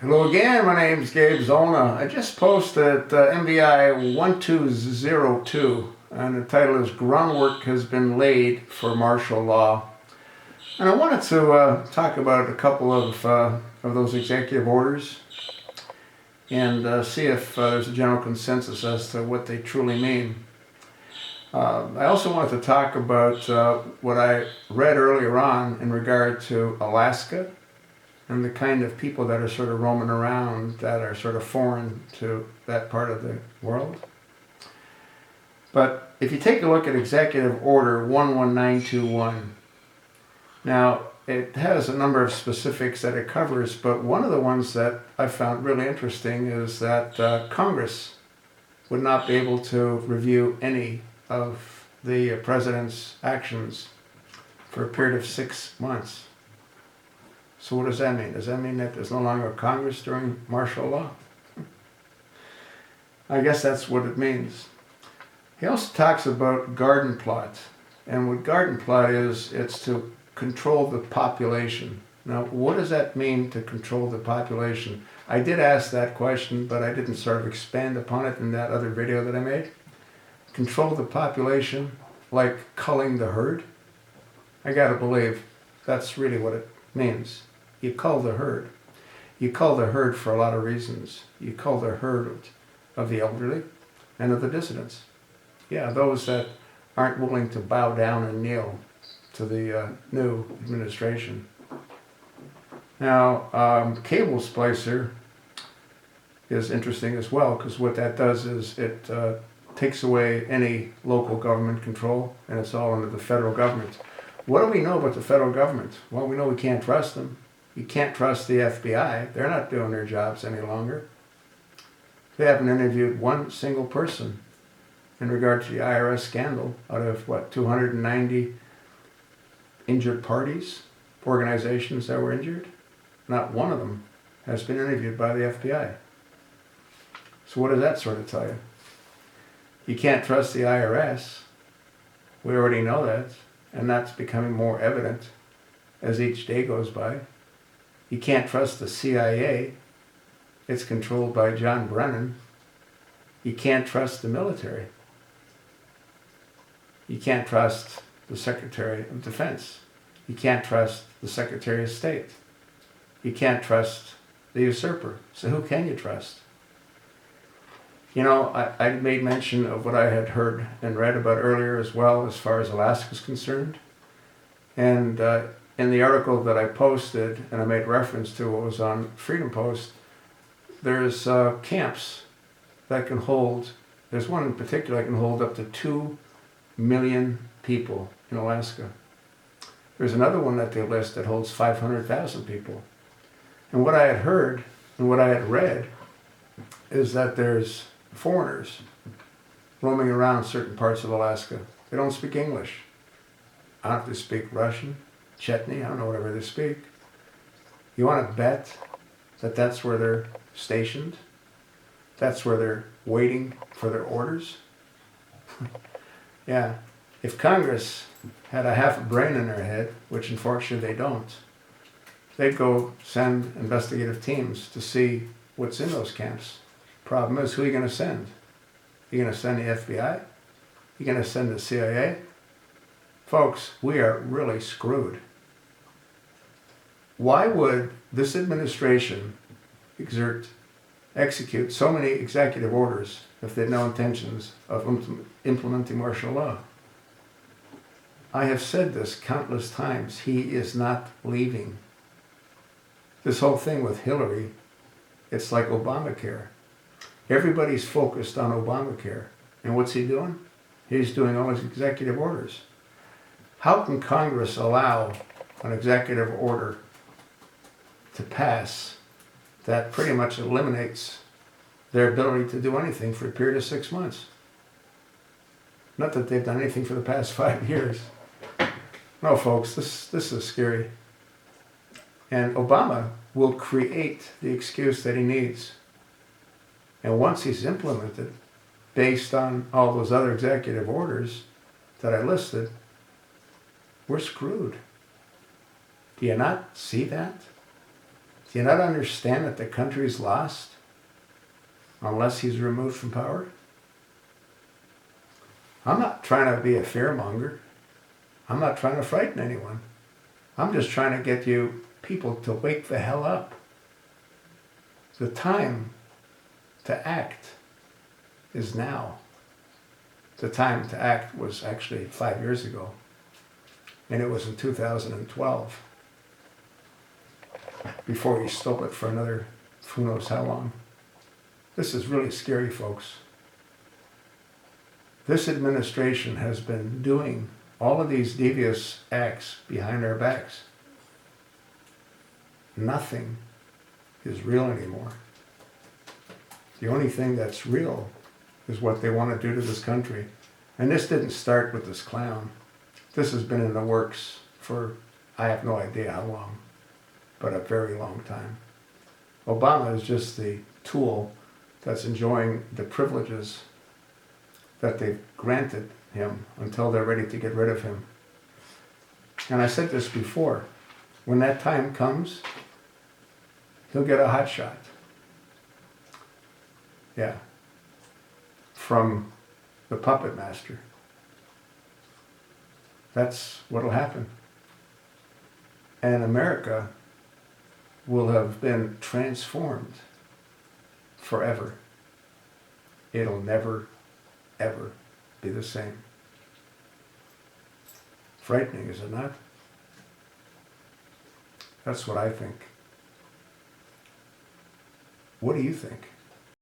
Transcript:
Hello again, my name is Gabe Zolna. I just posted MVI 1202 and the title is Groundwork Has Been Laid for Martial Law. And I wanted to talk about a couple of those executive orders and see if there's a general consensus as to what they truly mean. I also wanted to talk about what I read earlier on in regard to Alaska and the kind of people that are sort of roaming around that are sort of foreign to that part of the world. But if you take a look at Executive Order 11921, now it has a number of specifics that it covers, but one of the ones that I found really interesting is that Congress would not be able to review any of the president's actions for a period of 6 months. So what does that mean? Does that mean that there's no longer a Congress during martial law? I guess that's what it means. He also talks about garden plot. And what garden plot is, it's to control the population. Now, what does that mean to control the population? I did ask that question, but I didn't sort of expand upon it in that other video that I made. Control the population like culling the herd? I gotta believe that's really what it means. You cull the herd. You cull the herd for a lot of reasons. You cull the herd of the elderly and of the dissidents. Yeah, those that aren't willing to bow down and kneel to the new administration. Now, cable splicer is interesting as well, because what that does is it takes away any local government control, and it's all under the federal government. What do we know about the federal government? Well, we know we can't trust them. You can't trust the FBI. They're not doing their jobs any longer. They haven't interviewed one single person in regard to the IRS scandal out of, 290 injured parties, organizations that were injured? Not one of them has been interviewed by the FBI. So what does that sort of tell you? You can't trust the IRS. We already know that. And that's becoming more evident as each day goes by. You can't trust the CIA. It's controlled by John Brennan. You can't trust the military. You can't trust the Secretary of Defense. You can't trust the Secretary of State. You can't trust the usurper. So who can you trust? You know, I made mention of what I had heard and read about earlier as well, as far as Alaska is concerned. And in the article that I posted, and I made reference to what was on Freedom Post, there's camps that can hold, there's one in particular that can hold up to 2 million people in Alaska. There's another one that they list that holds 500,000 people. And what I had heard and what I had read is that there's foreigners roaming around certain parts of Alaska. They don't speak English. I don't have to speak Russian, Chetny, I don't know whatever they speak. You want to bet that that's where they're stationed? That's where they're waiting for their orders? Yeah, if Congress had a half a brain in their head, which unfortunately they don't, they'd go send investigative teams to see what's in those camps. Problem is, who are you going to send? You going to send the FBI? You going to send the CIA? Folks, we are really screwed. Why would this administration execute so many executive orders if they had no intentions of implementing martial law? I have said this countless times. He is not leaving. This whole thing with Hillary, it's like Obamacare. Everybody's focused on Obamacare. And what's he doing? He's doing all his executive orders. How can Congress allow an executive order to pass that pretty much eliminates their ability to do anything for a period of 6 months? Not that they've done anything for the past 5 years. No, folks, this is scary. And Obama will create the excuse that he needs. And once he's implemented, based on all those other executive orders that I listed, we're screwed. Do you not see that? Do you not understand that the country's lost unless he's removed from power? I'm not trying to be a fearmonger. I'm not trying to frighten anyone. I'm just trying to get you people to wake the hell up. The time to act is now. The time to act was actually 5 years ago, and it was in 2012, before he stole it for another who knows how long. This is really scary, folks. This administration has been doing all of these devious acts behind our backs. Nothing is real anymore. The only thing that's real is what they want to do to this country. And this didn't start with this clown. This has been in the works for, I have no idea how long, but a very long time. Obama is just the tool that's enjoying the privileges that they've granted him until they're ready to get rid of him. And I said this before, when that time comes, he'll get a hot shot. Yeah. From the puppet master. That's what'll happen. And America will have been transformed forever. It'll never, ever be the same. Frightening, is it not? That's what I think. What do you think?